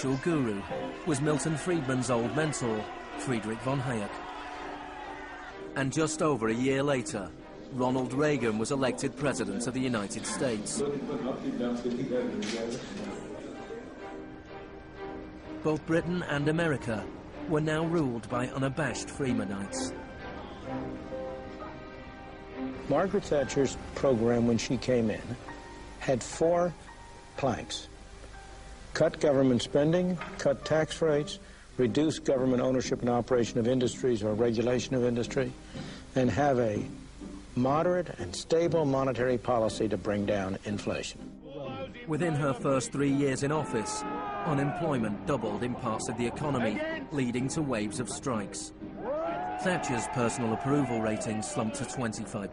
intellectual guru was Milton Friedman's old mentor, Friedrich von Hayek. And just over a year later, Ronald Reagan was elected President of the United States. Both Britain and America were now ruled by unabashed Freemanites. Margaret Thatcher's program when she came in had 4 planks. Cut government spending, cut tax rates, reduce government ownership and operation of industries or regulation of industry, and have a moderate and stable monetary policy to bring down inflation. Within her first 3 years in office, unemployment doubled in parts of the economy, leading to waves of strikes. Thatcher's personal approval rating slumped to 25%.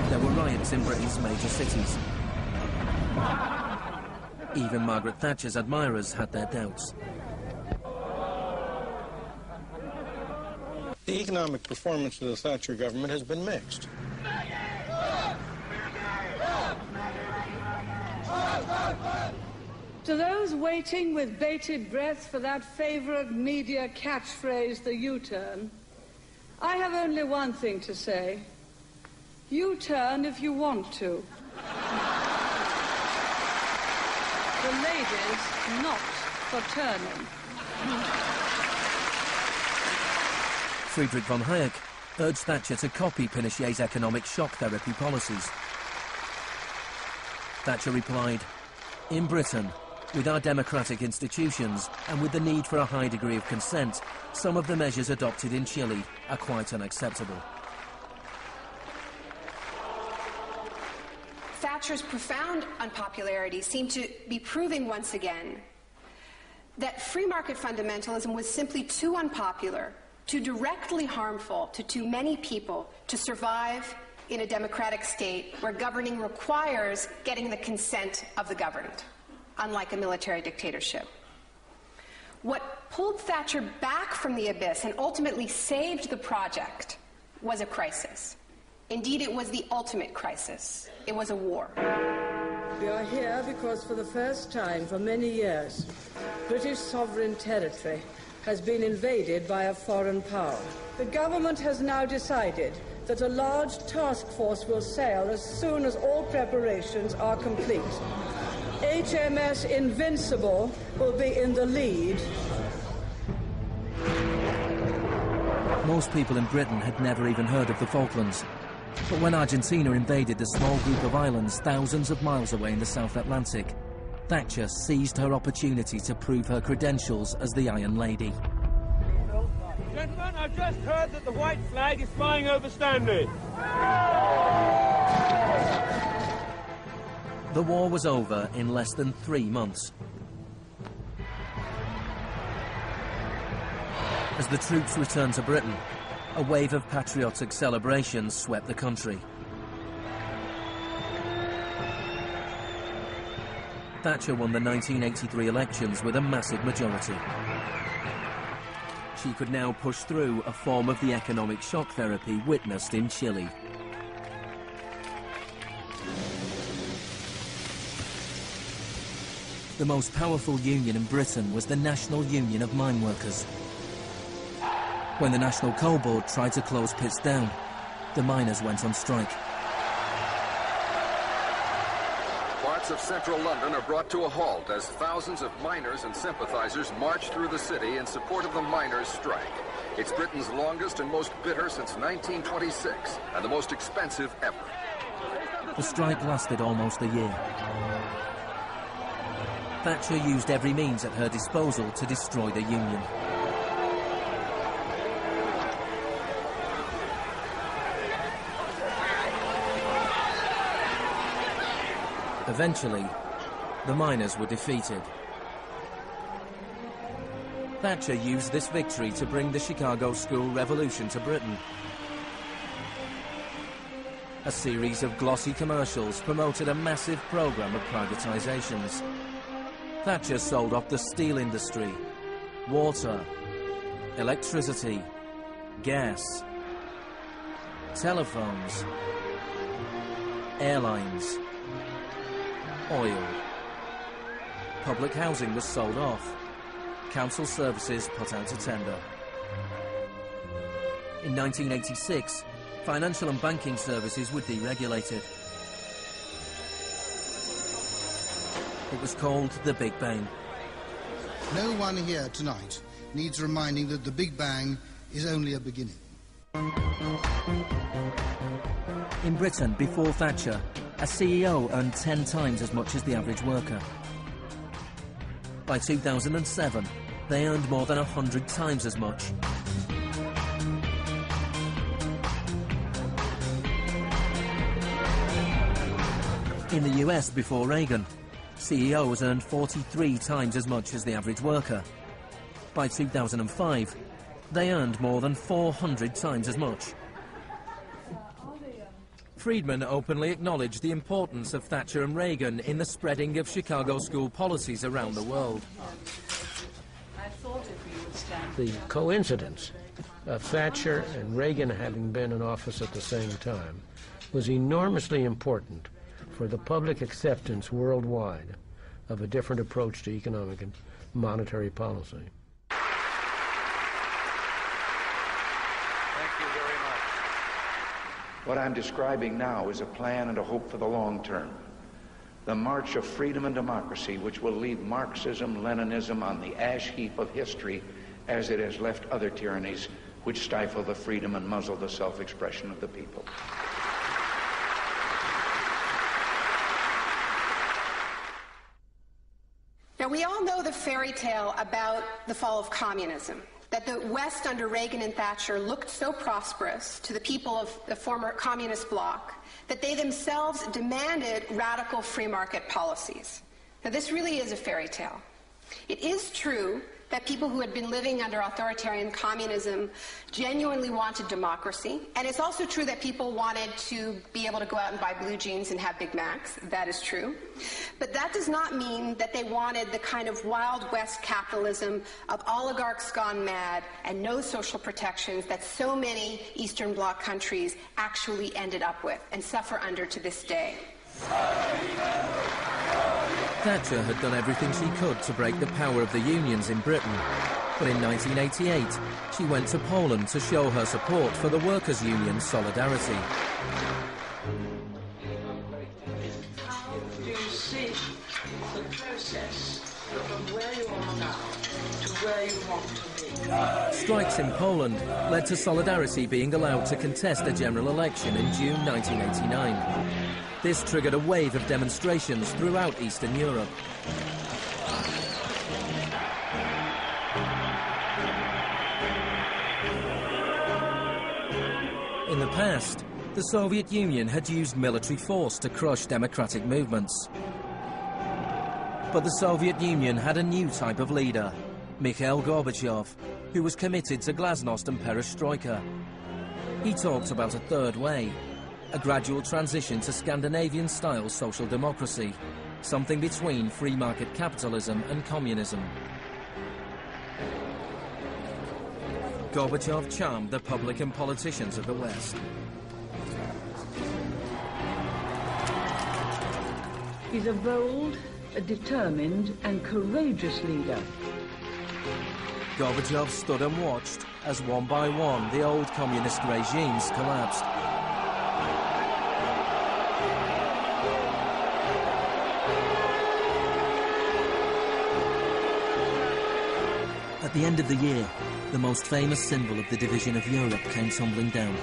There were riots in Britain's major cities. Even Margaret Thatcher's admirers had their doubts. The economic performance of the Thatcher government has been mixed. To those waiting with bated breath for that favorite media catchphrase, the U-turn, I have only one thing to say. U-turn if you want to. The ladies not for turning. Friedrich von Hayek urged Thatcher to copy Pinochet's economic shock therapy policies. Thatcher replied, "In Britain, with our democratic institutions and with the need for a high degree of consent, some of the measures adopted in Chile are quite unacceptable." Thatcher's profound unpopularity seemed to be proving once again that free market fundamentalism was simply too unpopular, too directly harmful to too many people to survive in a democratic state where governing requires getting the consent of the governed, unlike a military dictatorship. What pulled Thatcher back from the abyss and ultimately saved the project was a crisis. Indeed, it was the ultimate crisis. It was a war. We are here because for the first time for many years, British sovereign territory has been invaded by a foreign power. The government has now decided that a large task force will sail as soon as all preparations are complete. HMS Invincible will be in the lead. Most people in Britain had never even heard of the Falklands. But when Argentina invaded the small group of islands thousands of miles away in the South Atlantic, Thatcher seized her opportunity to prove her credentials as the Iron Lady. Gentlemen, I've just heard that the white flag is flying over Stanley. The war was over in less than 3 months. As the troops returned to Britain, a wave of patriotic celebrations swept the country. Thatcher won the 1983 elections with a massive majority. She could now push through a form of the economic shock therapy witnessed in Chile. The most powerful union in Britain was the National Union of Mine Workers. When the National Coal Board tried to close pits down, the miners went on strike. Parts of central London are brought to a halt as thousands of miners and sympathizers march through the city in support of the miners' strike. It's Britain's longest and most bitter since 1926, and the most expensive ever. The strike lasted almost a year. Thatcher used every means at her disposal to destroy the union. Eventually, the miners were defeated. Thatcher used this victory to bring the Chicago School Revolution to Britain. A series of glossy commercials promoted a massive program of privatizations. Thatcher sold off the steel industry, water, electricity, gas, telephones, airlines, oil. public housing was sold off. Council services put out a tender. In 1986, financial and banking services were deregulated. It was called the Big Bang. No one here tonight needs reminding that the Big Bang is only a beginning. In Britain, before Thatcher, a CEO earned 10 times as much as the average worker. By 2007, they earned more than 100 times as much. In the US before Reagan, CEOs earned 43 times as much as the average worker. By 2005, they earned more than 400 times as much. Friedman openly acknowledged the importance of Thatcher and Reagan in the spreading of Chicago school policies around the world. The coincidence of Thatcher and Reagan having been in office at the same time was enormously important for the public acceptance worldwide of a different approach to economic and monetary policy. Thank you very much. What I'm describing now is a plan and a hope for the long term. The march of freedom and democracy, which will leave Marxism, Leninism on the ash heap of history as it has left other tyrannies which stifle the freedom and muzzle the self-expression of the people. Now, we all know the fairy tale about the fall of communism, that the West under Reagan and Thatcher looked so prosperous to the people of the former communist bloc that they themselves demanded radical free market policies. Now, this really is a fairy tale. It is true that people who had been living under authoritarian communism genuinely wanted democracy. And it's also true that people wanted to be able to go out and buy blue jeans and have Big Macs. That is true. But that does not mean that they wanted the kind of Wild West capitalism of oligarchs gone mad and no social protections that so many Eastern Bloc countries actually ended up with and suffer under to this day. Thatcher had done everything she could to break the power of the unions in Britain. But in 1988, she went to Poland to show her support for the workers' union Solidarity. How do you see the process from where you are now to where you want to be? Strikes in Poland led to Solidarity being allowed to contest a general election in June 1989. This triggered a wave of demonstrations throughout Eastern Europe. In the past, the Soviet Union had used military force to crush democratic movements. But the Soviet Union had a new type of leader, Mikhail Gorbachev, who was committed to glasnost and perestroika. He talked about a third way, a gradual transition to Scandinavian-style social democracy, something between free market capitalism and communism. Gorbachev charmed the public and politicians of the West. He's a bold, a determined and courageous leader. Gorbachev stood and watched as one by one the old communist regimes collapsed. At the end of the year, the most famous symbol of the division of Europe came tumbling down.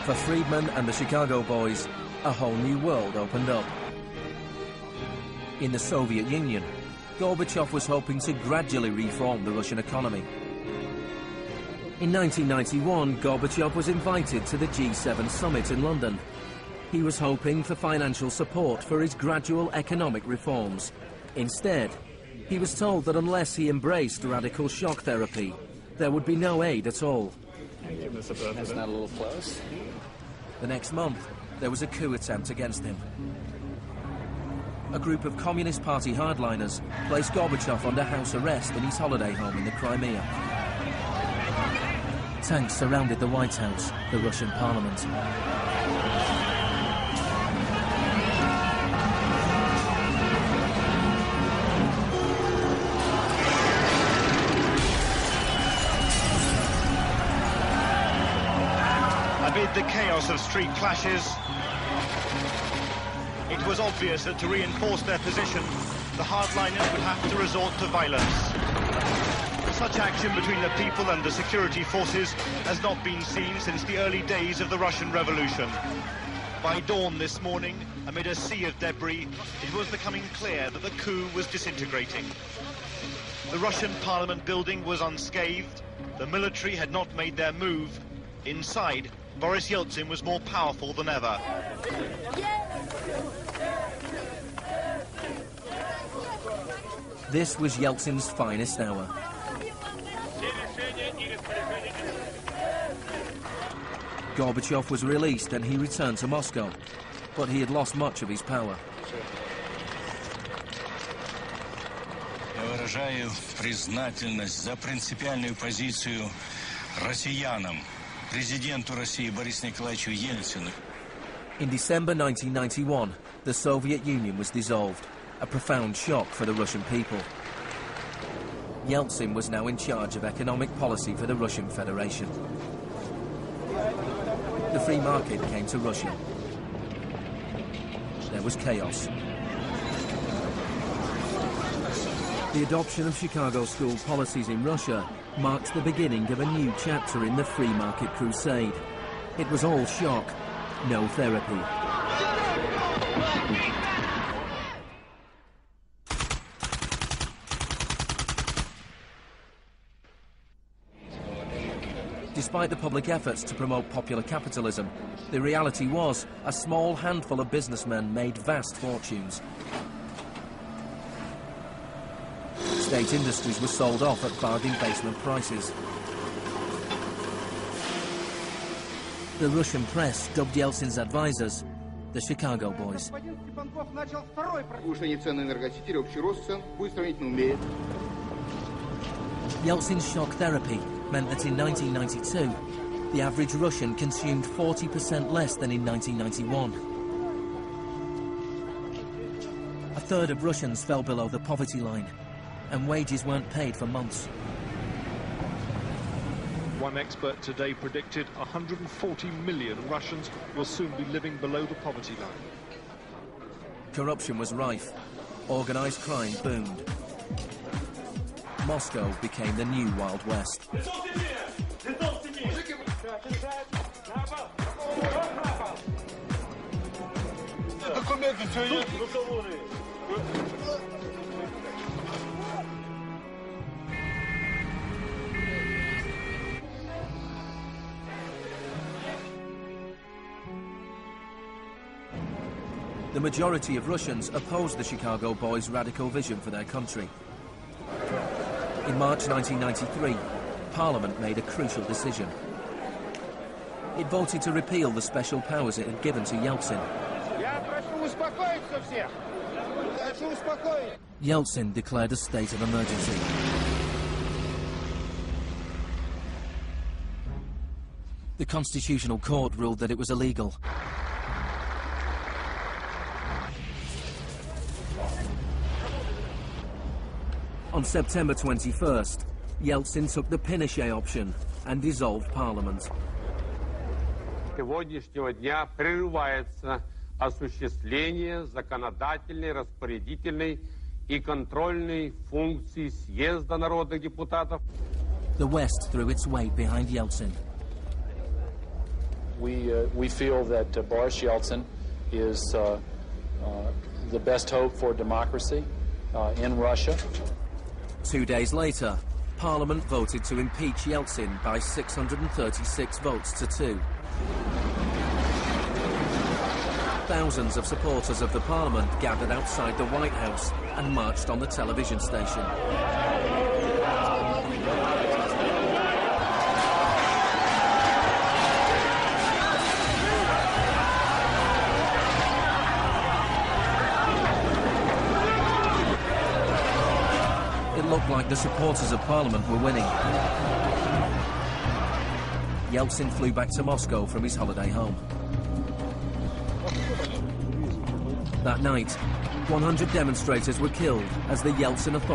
For Friedman and the Chicago boys, a whole new world opened up. In the Soviet Union, Gorbachev was hoping to gradually reform the Russian economy. In 1991, Gorbachev was invited to the G7 summit in London. He was hoping for financial support for his gradual economic reforms. Instead, he was told that unless he embraced radical shock therapy, there would be no aid at all. That's not a little close. The next month, there was a coup attempt against him. A group of Communist Party hardliners placed Gorbachev under house arrest in his holiday home in the Crimea. Tanks surrounded the White House, the Russian parliament. Amid the chaos of street clashes, it was obvious that to reinforce their position, the hardliners would have to resort to violence. Such action between the people and the security forces has not been seen since the early days of the Russian Revolution. By dawn this morning, amid a sea of debris, it was becoming clear that the coup was disintegrating. The Russian parliament building was unscathed, the military had not made their move. Inside, Boris Yeltsin was more powerful than ever. This was Yeltsin's finest hour. Gorbachev was released and he returned to Moscow, but he had lost much of his power. Я выражаю признательность за принципиальную позицию россиянам, президенту России Борису Николаевичу Ельцину. In December 1991, the Soviet Union was dissolved, a profound shock for the Russian people. Yeltsin was now in charge of economic policy for the Russian Federation. The free market came to Russia. There was chaos. The adoption of Chicago school policies in Russia marked the beginning of a new chapter in the free market crusade. It was all shock, no therapy. Despite the public efforts to promote popular capitalism, the reality was a small handful of businessmen made vast fortunes. State industries were sold off at bargain basement prices. The Russian press dubbed Yeltsin's advisors the Chicago Boys. Yeltsin's shock therapy meant that in 1992, the average Russian consumed 40% less than in 1991. A third of Russians fell below the poverty line, and wages weren't paid for months. One expert today predicted 140 million Russians will soon be living below the poverty line. Corruption was rife. Organised crime boomed. Moscow became the new Wild West. The majority of Russians opposed the Chicago Boys' radical vision for their country. In March 1993, Parliament made a crucial decision. It voted to repeal the special powers it had given to Yeltsin. Yeltsin declared a state of emergency. The Constitutional Court ruled that it was illegal. On September 21st, Yeltsin took the Pinochet option and dissolved Parliament. Сегодняшнего дня прерывается осуществление законодательной, распорядительной и контрольной функций съезда народных депутатов. The West threw its weight behind Yeltsin. We feel that Boris Yeltsin is the best hope for democracy in Russia. 2 days later, Parliament voted to impeach Yeltsin by 636 votes to 2. Thousands of supporters of the Parliament gathered outside the White House and marched on the television station. It looked like the supporters of Parliament were winning. Yeltsin flew back to Moscow from his holiday home. That night, 100 demonstrators were killed as the Yeltsin authorities